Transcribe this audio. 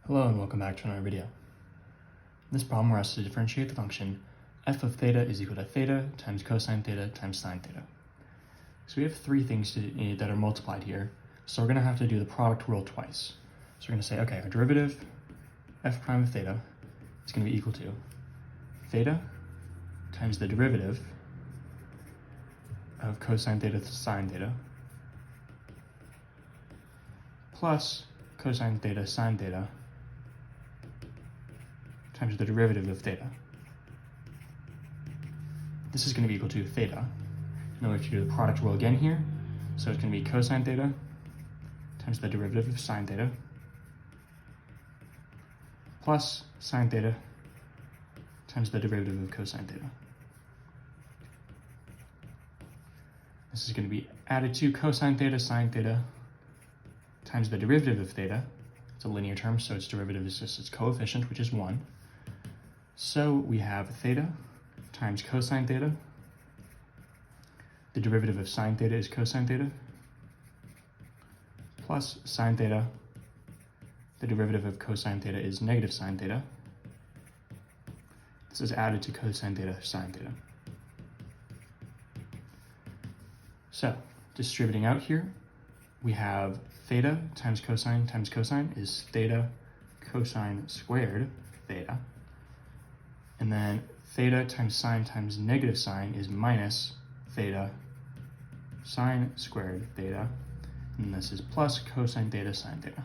Hello and welcome back to another video. In this problem we're asked to differentiate the function f of theta is equal to theta times cosine theta times sine theta. So we have three things that are multiplied here, so we're going to have to do the product rule twice. So we're going to say, okay, our derivative f prime of theta is going to be equal to theta times the derivative of cosine theta to sine theta plus cosine theta sine theta times the derivative of theta. This is going to be equal to theta. Now we have to do the product rule again here. So it's going to be cosine theta times the derivative of sine theta plus sine theta times the derivative of cosine theta. This is going to be added to cosine theta sine theta times the derivative of theta. It's a linear term, so its derivative is just its coefficient, which is 1. So we have theta times cosine theta. The derivative of sine theta is cosine theta plus sine theta. The derivative of cosine theta is negative sine theta. This is added to cosine theta sine theta. So distributing out here, we have theta times cosine is theta cosine squared theta. And then theta times negative sine is minus theta sine squared theta. And this is plus cosine theta sine theta.